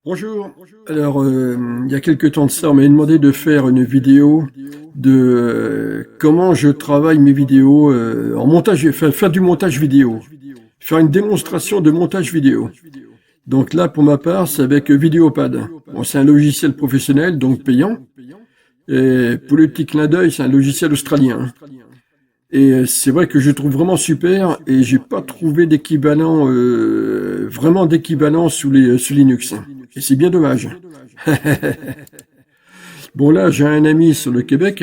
Bonjour. Alors, il y a quelque temps de ça, on m'a demandé de faire une vidéo de comment je travaille mes vidéos en montage, faire du montage vidéo, faire une démonstration de montage vidéo. Donc là, pour ma part, c'est avec Vidéopad. Bon, c'est un logiciel professionnel, donc payant. Et pour le petit clin d'œil, c'est un logiciel australien. Et c'est vrai que je trouve vraiment super et j'ai pas trouvé d'équivalent, vraiment d'équivalent sous Linux. Et c'est bien dommage. Bon là, j'ai un ami sur le Québec,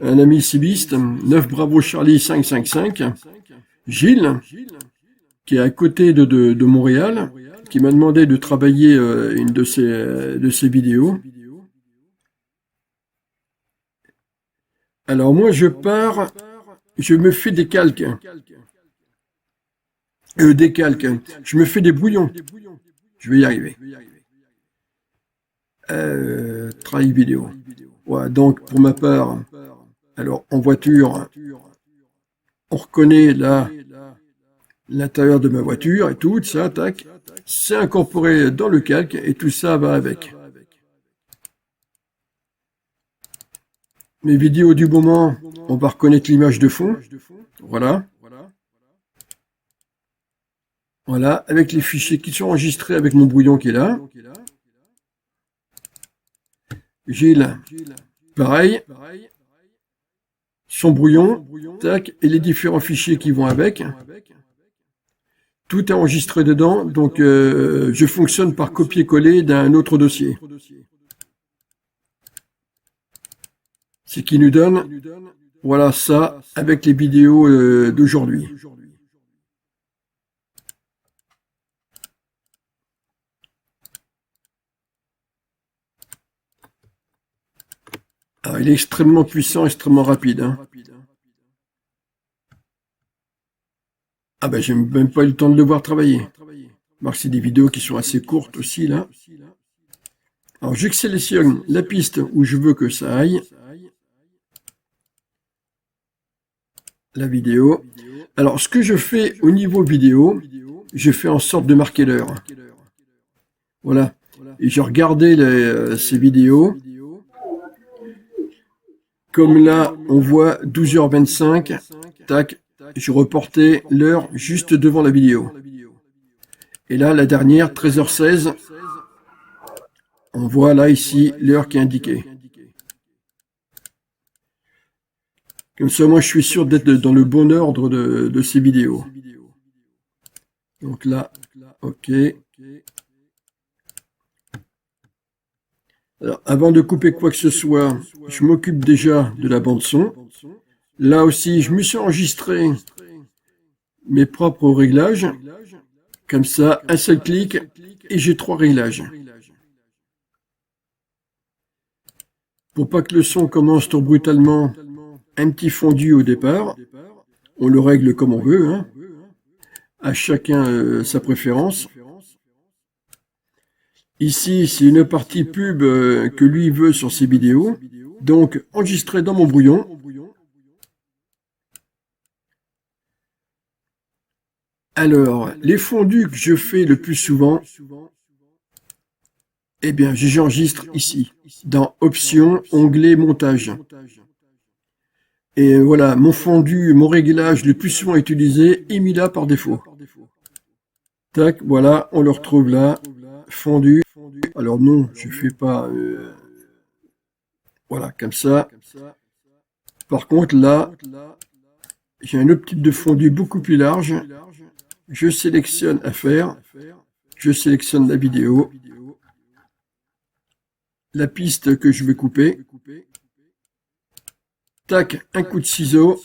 un ami cibiste, 9 Bravo Charlie 555, Gilles, qui est à côté de Montréal, qui m'a demandé de travailler une de ses vidéos. Alors moi, je pars, je me fais des calques, des calques, je me fais des brouillons. Je vais y arriver. Travail vidéo. Ouais, donc pour ma part, alors en voiture, on reconnaît là l'intérieur de ma voiture et tout ça, tac, c'est incorporé dans le calque et tout ça va avec. Mes vidéos du moment, on va reconnaître l'image de fond, voilà, voilà, avec les fichiers qui sont enregistrés avec mon brouillon qui est là. Gilles, pareil, son brouillon, tac, et les différents fichiers qui vont avec. Tout est enregistré dedans, donc je fonctionne par copier-coller d'un autre dossier. Ce qui nous donne, voilà ça, avec les vidéos d'aujourd'hui. Alors, il est extrêmement puissant, extrêmement rapide. Hein. Ah ben, j'ai même pas eu le temps de le voir travailler. Alors, c'est des vidéos qui sont assez courtes aussi, là. Alors, je sélectionne la piste où je veux que ça aille. La vidéo. Alors, ce que je fais au niveau vidéo, je fais en sorte de marquer l'heure. Voilà. Et j'ai regardé ces vidéos. Comme là, on voit 12h25. Tac. Je reportais l'heure juste devant la vidéo. Et là, la dernière, 13h16. On voit là, ici, l'heure qui est indiquée. Comme ça, moi, je suis sûr d'être dans le bon ordre de ces vidéos. Donc là, OK. Alors, avant de couper quoi que ce soit, je m'occupe déjà de la bande son. Là aussi, je me suis enregistré mes propres réglages. Comme ça, un seul clic et j'ai 3 réglages. Pour pas que le son commence trop brutalement, un petit fondu au départ. On le règle comme on veut, hein. À chacun sa préférence. Ici, c'est une partie pub que lui veut sur ses vidéos. Donc, enregistré dans mon brouillon. Alors, les fondus que je fais le plus souvent, eh bien, j'enregistre ici, dans Options, onglet Montage. Et voilà, mon fondu, mon réglage le plus souvent utilisé est mis là par défaut. Tac, voilà, on le retrouve là, fondu. Alors non, je fais pas, voilà, comme ça. Par contre, là, j'ai un autre type de fondu beaucoup plus large. Je sélectionne Affaires, je sélectionne la vidéo, la piste que je veux couper. Tac, un coup de ciseau.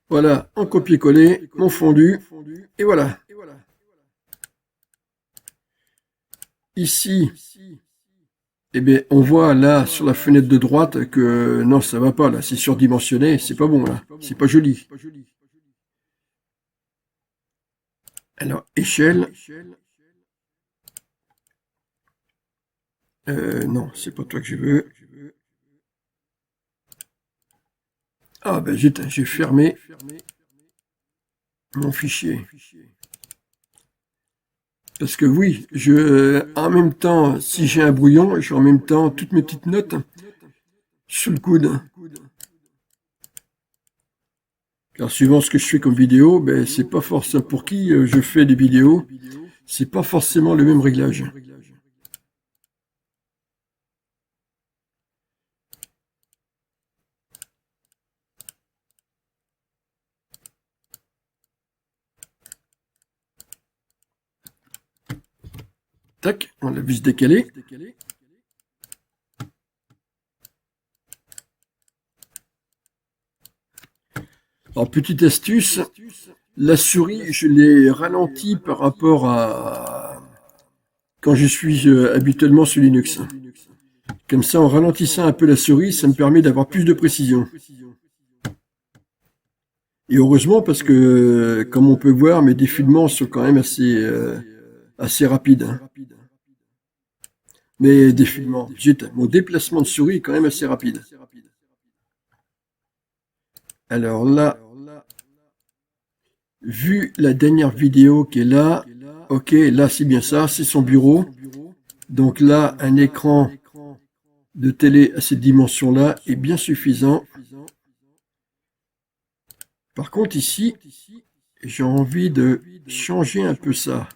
Voilà, en copier-coller, mon fondu. Et voilà. Ici, eh bien, on voit là sur la fenêtre de droite que non, ça va pas là, c'est surdimensionné, c'est pas bon là, c'est pas joli. Alors, échelle. Non, c'est pas toi que je veux. Ah ben j'ai fermé. mon fichier. Parce que oui, en même temps, si j'ai un brouillon, j'ai en même temps toutes mes petites notes sous le coude. Car suivant ce que je fais comme vidéo, ben, c'est pas forcément pour qui je fais des vidéos, c'est pas forcément le même réglage. Tac, on l'a vu se décaler. Alors, petite astuce, la souris, je l'ai ralentie par rapport à quand je suis habituellement sur Linux. Comme ça, en ralentissant un peu la souris, ça me permet d'avoir plus de précision. Et heureusement, parce que, comme on peut voir, mes défilements sont quand même assez rapides. Hein. Mes défilements, mon déplacement de souris est quand même assez rapide. Alors là, vu la dernière vidéo qui est là, ok, là c'est bien ça, c'est son bureau. Donc là, un écran de télé à cette dimension-là est bien suffisant. Par contre ici, j'ai envie de changer un peu ça.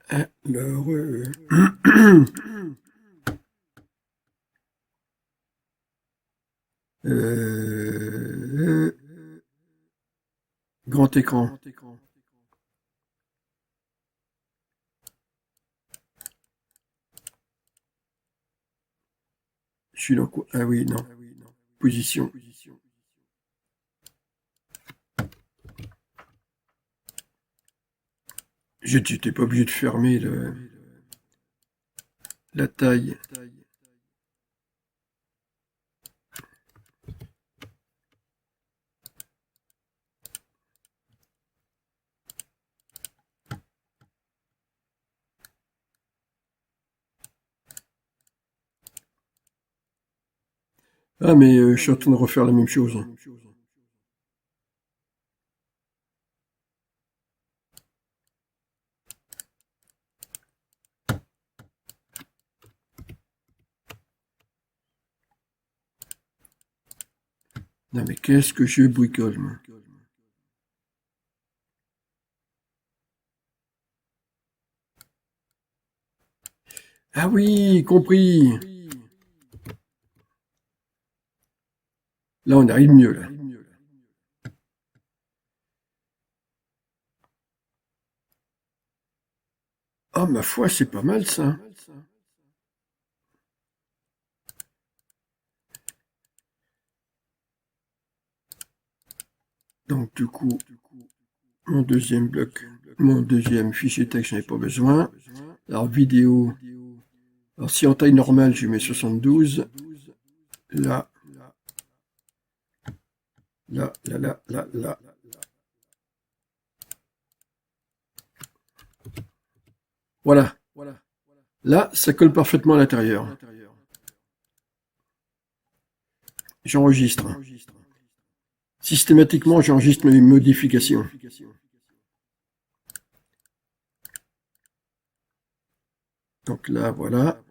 Alors, grand écran. Je suis dans quoi? Ah oui, non. Position. Je n'étais pas obligé de fermer la taille. Ah, mais je suis en train de refaire la même chose. Non, mais qu'est-ce que je bricole, moi. Ah oui, compris. Là, on arrive mieux, là. Ah, ma foi, c'est pas mal, ça. Donc, du coup, mon deuxième bloc, mon deuxième fichier texte, j'en ai pas besoin. Alors, vidéo. Alors, si en taille normale, je mets 72. Là, là. Voilà. Là, ça colle parfaitement à l'intérieur. J'enregistre. Systématiquement, j'enregistre mes modifications. Donc là, voilà.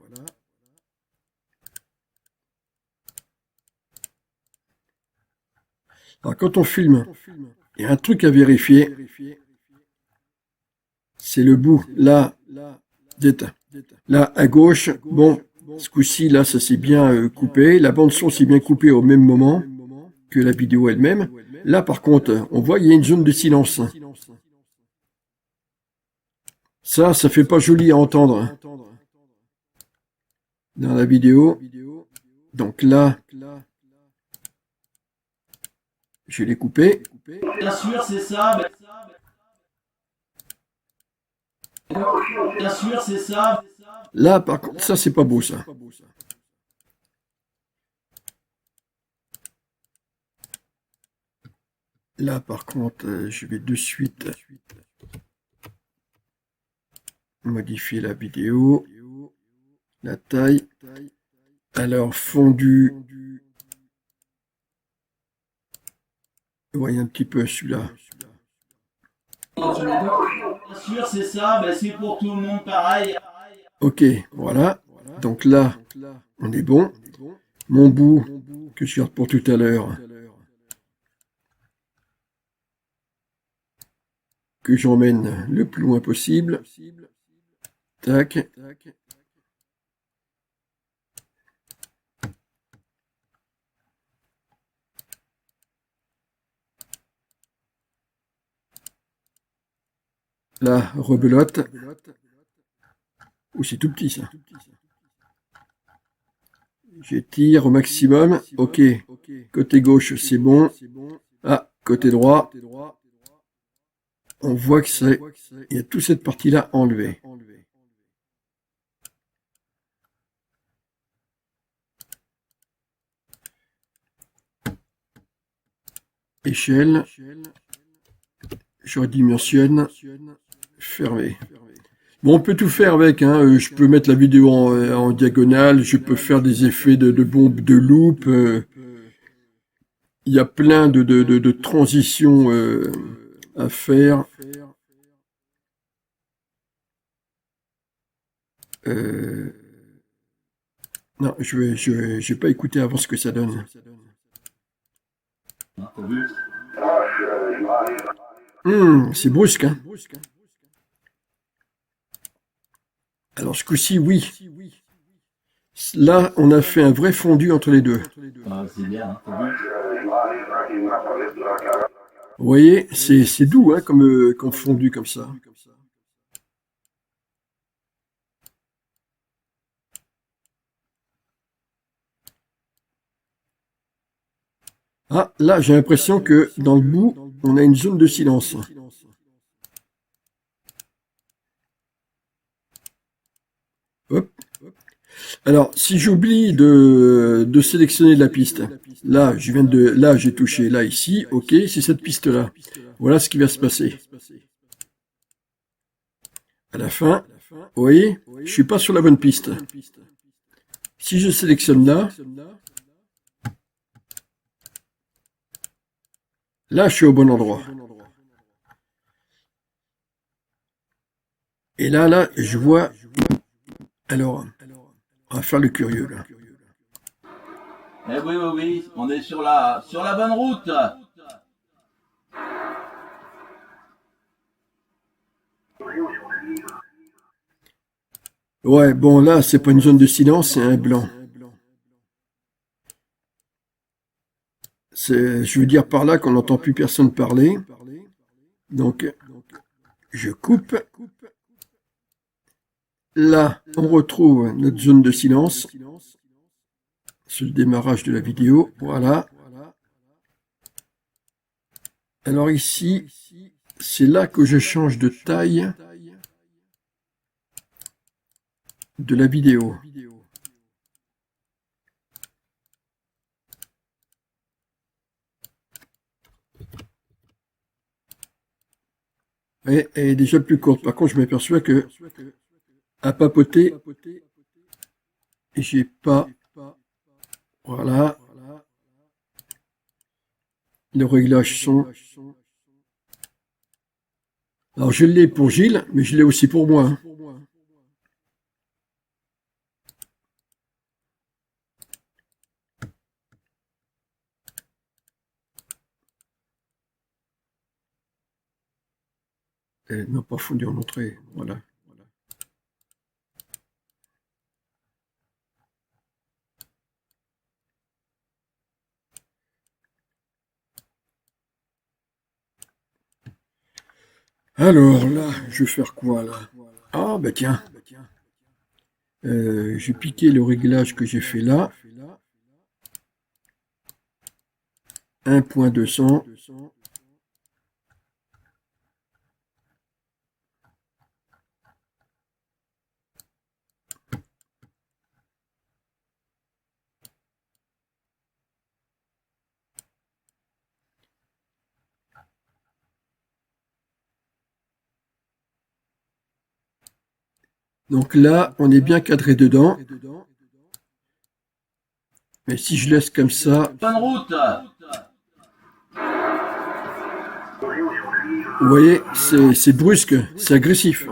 Alors, quand on filme, il y a un truc à vérifier. C'est le bout. Là, là, à gauche, bon, ce coup-ci, là, ça s'est bien coupé. La bande-son s'est bien coupée au même moment que la vidéo elle-même. Là, par contre, on voit, il y a une zone de silence. Ça fait pas joli à entendre dans la vidéo. Donc là, je l'ai coupé. Bien sûr, c'est ça. Bien sûr, c'est ça. Là, par contre, ça, c'est pas beau, ça. Là, par contre, je vais de suite modifier la vidéo, la taille. Alors, fondu. voyez un petit peu celui-là. Bien sûr, c'est ça, ben, c'est pour tout le monde pareil. Ok, voilà. Donc là, on est bon. Mon bout, que je garde pour tout à l'heure, que j'emmène le plus loin possible. Tac. Là, rebelote. Oh, c'est tout petit ça. J'étire au maximum. Ok. Côté gauche, c'est bon. Ah, côté droit. On voit que c'est... Il y a toute cette partie-là enlevée. Échelle. Je redimensionne. Fermé. Bon, on peut tout faire avec, hein. Je peux mettre la vidéo en diagonale, je peux faire des effets de bombe, de loop. Il y a plein de transitions à faire. Non, je vais pas écouter avant ce que ça donne. C'est brusque, hein. Alors ce coup-ci, oui. Là, on a fait un vrai fondu entre les deux. Ah, c'est bien, t'as vu? Vous voyez, c'est doux, hein, comme fondu comme ça. Ah, là, j'ai l'impression que dans le bout, on a une zone de silence. Hop. Alors, si j'oublie de sélectionner la piste, là, là, j'ai touché, là, ici, ok, c'est cette piste-là. Voilà ce qui va se passer. À la fin, vous voyez, je suis pas sur la bonne piste. Si je sélectionne là, là, je suis au bon endroit. Et là, je vois... Alors, on va faire le curieux, là. Eh oui, oui, oui, on est sur la bonne route. Ouais, bon, là, c'est pas une zone de silence, c'est un blanc. Je veux dire par là qu'on n'entend plus personne parler. Donc, je coupe. Là, on retrouve notre zone de silence. C'est le démarrage de la vidéo. Voilà. Alors ici, c'est là que je change de taille de la vidéo. Elle est déjà plus courte. Par contre, je m'aperçois que à papoter, j'ai pas... Voilà. Les réglages sont... Alors, je l'ai pour Gilles, mais je l'ai aussi pour moi, hein. Elle n'a pas fondu en entrée. Voilà. Alors là, je vais faire quoi là? Ah bah tiens, j'ai piqué le réglage que j'ai fait là. 1.200. Donc là, on est bien cadré dedans. Mais si je laisse comme ça, Bonne route. Vous voyez, c'est brusque, c'est agressif.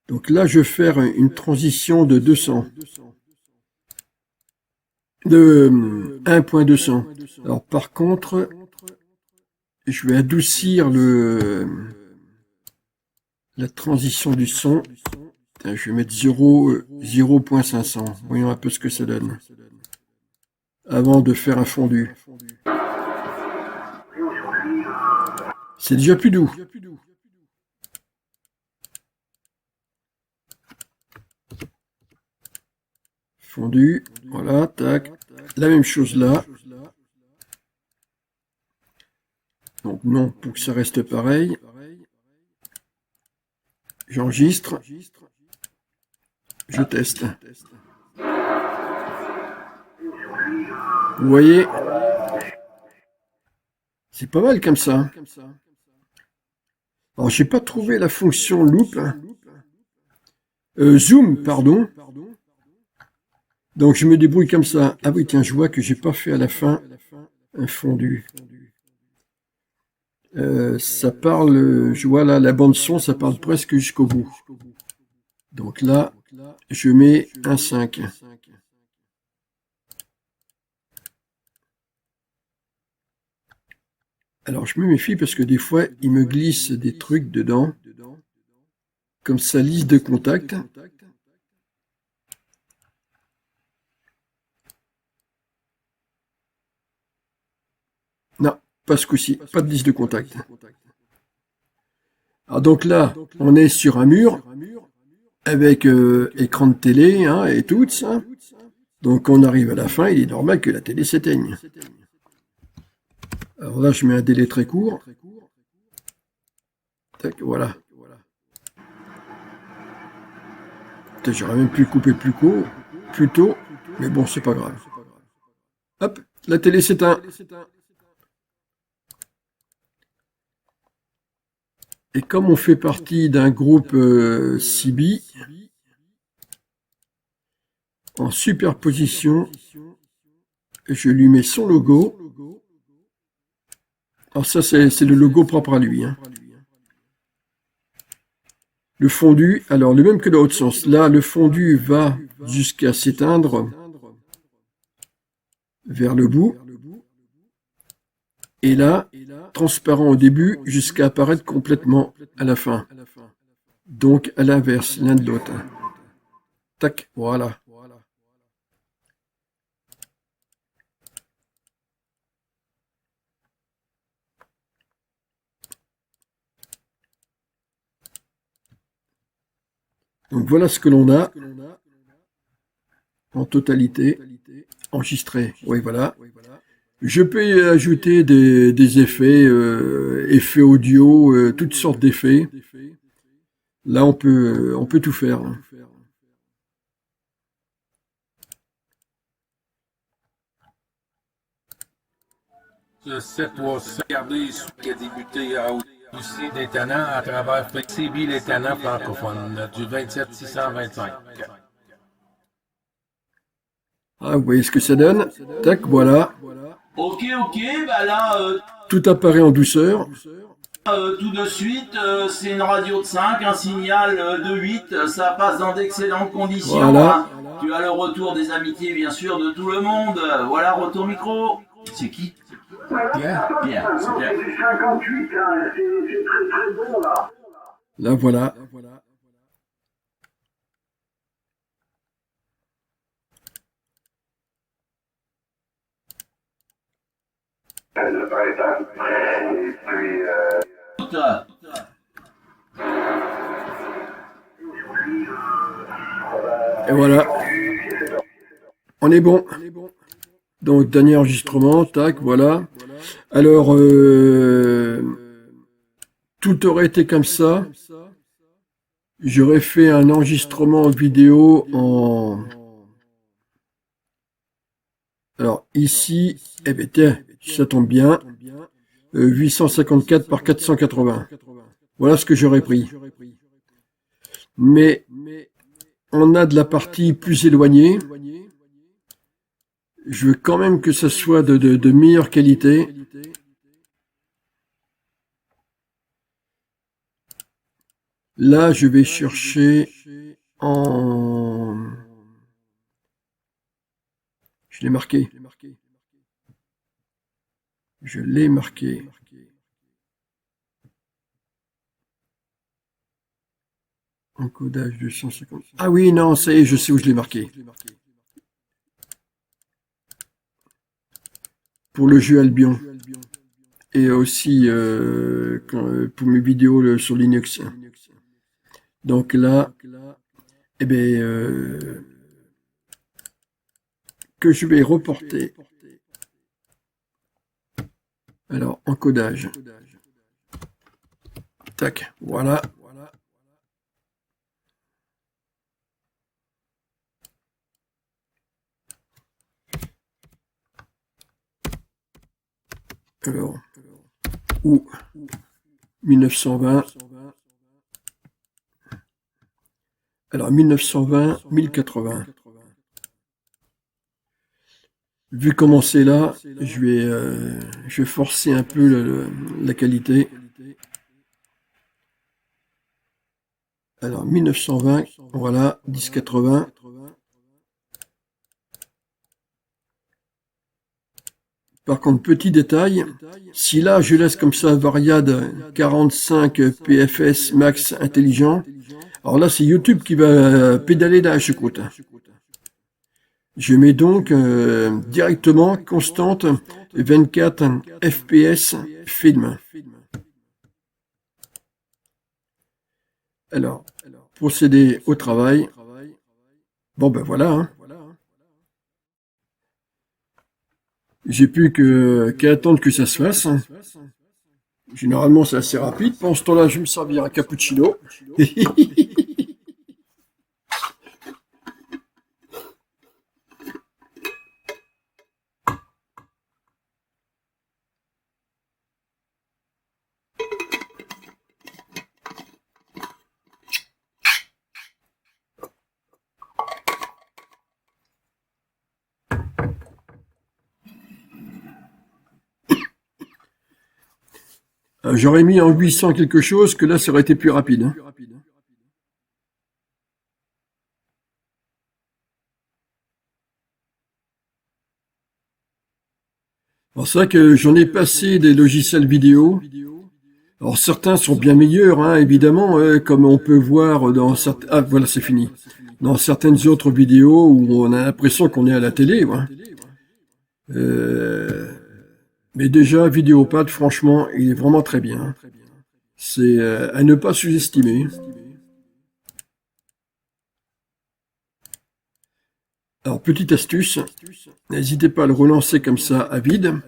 Donc là, je vais faire une transition de 200, de 1.200. Alors par contre, je vais adoucir la transition du son. Je vais mettre 0.500. Voyons un peu ce que ça donne. Avant de faire un fondu. C'est déjà plus doux. Fondu, voilà, tac. La même chose là. Donc non, pour que ça reste pareil. J'enregistre. Je teste. Vous voyez, c'est pas mal comme ça. Alors, j'ai pas trouvé la fonction loop. Zoom, pardon. Donc, je me débrouille comme ça. Ah oui, tiens, je vois que j'ai pas fait à la fin un fondu. Ça parle, je vois là, la bande son, ça parle presque jusqu'au bout. Donc là, je mets un 5. Alors, je me méfie parce que des fois, il me glisse des trucs dedans, comme sa liste de contacts. Non, pas ce coup-ci, pas de liste de contacts. Alors donc là, on est sur un mur avec écran de télé hein, et tout ça. Donc on arrive à la fin, il est normal que la télé s'éteigne. Alors là, je mets un délai très court. Tac, voilà. J'aurais même pu couper plus tôt, mais bon, c'est pas grave. Hop, la télé s'éteint. Et comme on fait partie d'un groupe CB, en superposition, je lui mets son logo. Alors ça, c'est le logo propre à lui. Hein. Le fondu, alors le même que dans l'autre sens. Là, le fondu va jusqu'à s'éteindre vers le bout. Et là, transparent au début jusqu'à apparaître complètement à la fin. Donc à l'inverse, l'un de l'autre. Tac, voilà. Donc voilà ce que l'on a en totalité enregistré. Oui, voilà. Je peux y ajouter des effets, effets audio, toutes sortes d'effets. Là, on peut tout faire. Ce site va se regarder ce qui a débuté aussi des tenants à travers CB les tenants francophones du 27625. Ah, vous voyez ce que ça donne? Tac, voilà. Ok, bah là, Tout apparaît en douceur. tout de suite, c'est une radio de 5, un signal de 8, ça passe dans d'excellentes conditions. Voilà. Hein. Tu as le retour des amitiés, bien sûr, de tout le monde. Voilà, retour micro. C'est qui? Pierre? Pierre, c'est Pierre. C'est 58, hein. C'est très très bon là. Là, voilà. Le printemps. Et puis, Et voilà. On est bon. Donc, dernier enregistrement. Tac, voilà. Alors, tout aurait été comme ça. J'aurais fait un enregistrement vidéo en... Alors, ici, eh bien, tiens, ça tombe bien. 854 par 480. Voilà ce que j'aurais pris. Mais on a de la partie plus éloignée. Je veux quand même que ça soit de meilleure qualité. Là, je vais chercher en... Je l'ai marqué. Je l'ai marqué. Encodage 250. Ah oui, non, ça y est, je sais où je l'ai marqué. Pour le jeu Albion. Et aussi pour mes vidéos sur Linux. Donc là, eh bien, que je vais reporter. Alors, encodage. Tac, voilà. Alors, ou 1920. Alors, 1920, 1080. Vu comment c'est là, je vais forcer un peu la qualité. Alors, 1920, voilà, 1080. Par contre, petit détail, si là je laisse comme ça variade 45 PFS max intelligent, alors là c'est YouTube qui va pédaler la choucroute. Je mets donc directement constante 24 FPS film. Alors, procéder au travail. Bon ben voilà. Hein. J'ai plus qu'à attendre que ça se fasse. Généralement, c'est assez rapide. Pendant ce temps-là, je vais me servir un cappuccino. J'aurais mis en 800 quelque chose, que là, ça aurait été plus rapide. Hein. Alors, c'est vrai que j'en ai passé des logiciels vidéo. Alors, certains sont bien meilleurs, hein, évidemment, comme on peut voir dans certains... Ah, voilà, c'est fini. Dans certaines autres vidéos où on a l'impression qu'on est à la télé. Ouais. Mais déjà, Vidéopad, franchement, il est vraiment très bien. C'est à ne pas sous-estimer. Alors, petite astuce, n'hésitez pas à le relancer comme ça à vide.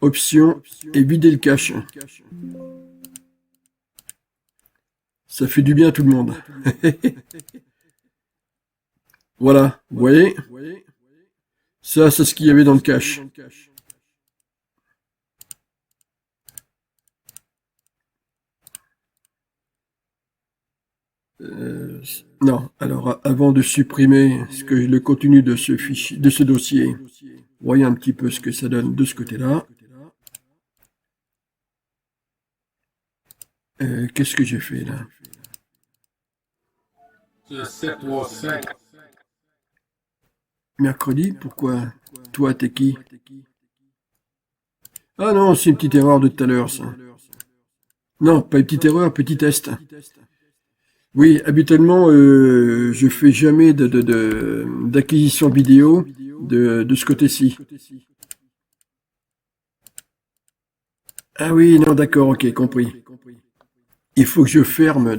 Option et vider le cache. Ça fait du bien à tout le monde. Voilà, vous voyez? Ça, c'est ce qu'il y avait dans le cache. Non, alors avant de supprimer le contenu de ce fichier, de ce dossier, voyons un petit peu ce que ça donne de ce côté-là. Qu'est-ce que j'ai fait là? 735. Mercredi, pourquoi? Toi, t'es qui? Ah non, c'est une petite erreur de tout à l'heure, ça. Non, pas une petite erreur, petit test. Oui, habituellement, je fais jamais d'acquisition vidéo de ce côté-ci. Ah oui, non, d'accord, ok, compris. Il faut que je ferme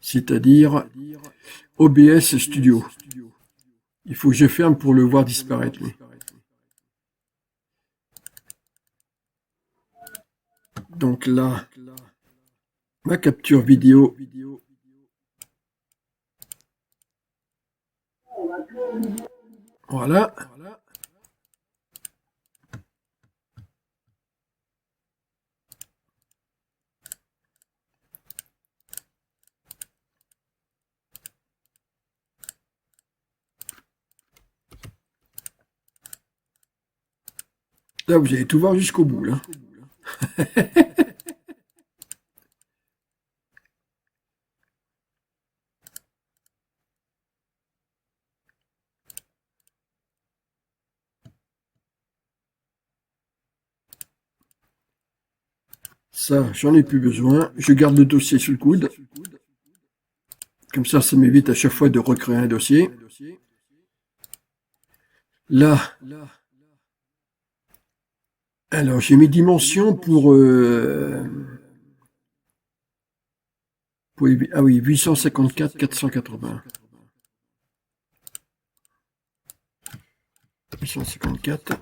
c'est-à-dire OBS Studio. Il faut que je ferme pour le voir disparaître, lui. Donc là, ma capture vidéo. Voilà. Là, vous allez tout voir jusqu'au bout, là. Ça, j'en ai plus besoin. Je garde le dossier sous le coude. Comme ça m'évite à chaque fois de recréer un dossier. Là, alors j'ai mes dimensions pour ah oui, 854, 480. 854,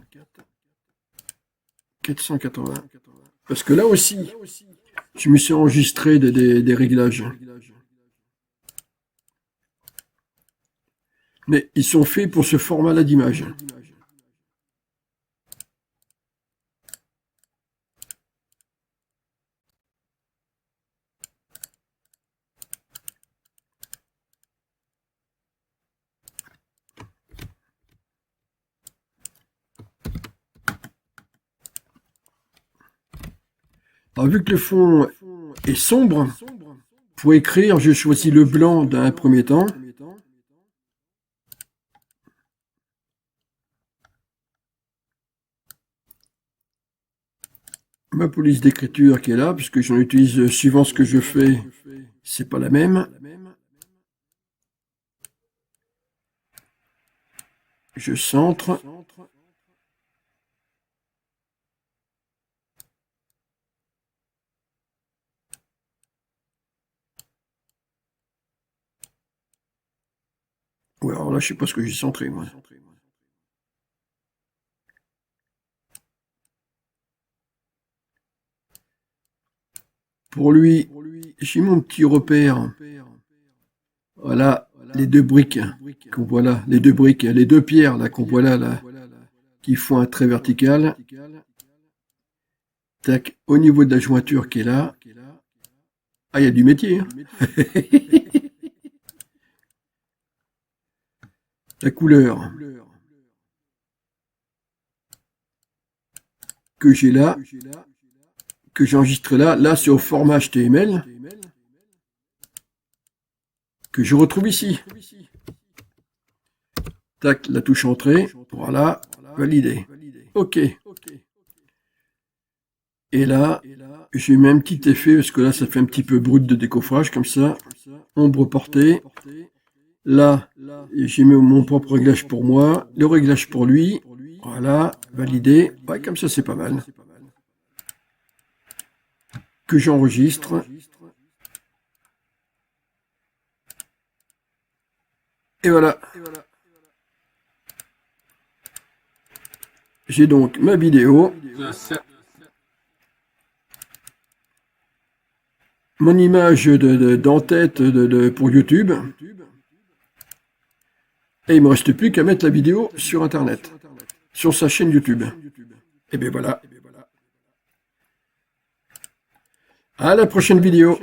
480. Parce que là aussi, je me suis enregistré des réglages. Mais ils sont faits pour ce format-là d'image. Alors, vu que le fond est sombre, pour écrire, je choisis le blanc d'un premier temps. Ma police d'écriture qui est là, puisque j'en utilise suivant ce que je fais, c'est pas la même. Je centre. Ouais, alors là, je sais pas ce que j'ai centré, moi. Pour lui, j'ai mon petit repère. Voilà, les deux briques qu'on voit là, les deux briques, les deux pierres là qu'on voit là, qui font un trait vertical. Tac, au niveau de la jointure qui est là. Ah, il y a du métier. Hein. La couleur que j'ai là, que j'ai enregistré là c'est au format HTML que je retrouve ici. Tac, la touche entrée, voilà, validé. OK. Et là, j'ai mis un petit effet, parce que là, ça fait un petit peu brut de décoffrage, comme ça. Ombre portée. Là, j'ai mis mon propre réglage pour moi, le réglage pour lui. Voilà, validé. Ouais, comme ça, c'est pas mal. Que j'enregistre. Et voilà. J'ai donc ma vidéo. Mon image d'en-tête pour YouTube. Et il me reste plus qu'à mettre la vidéo sur Internet, sur sa chaîne YouTube. Et bien voilà. À la prochaine vidéo.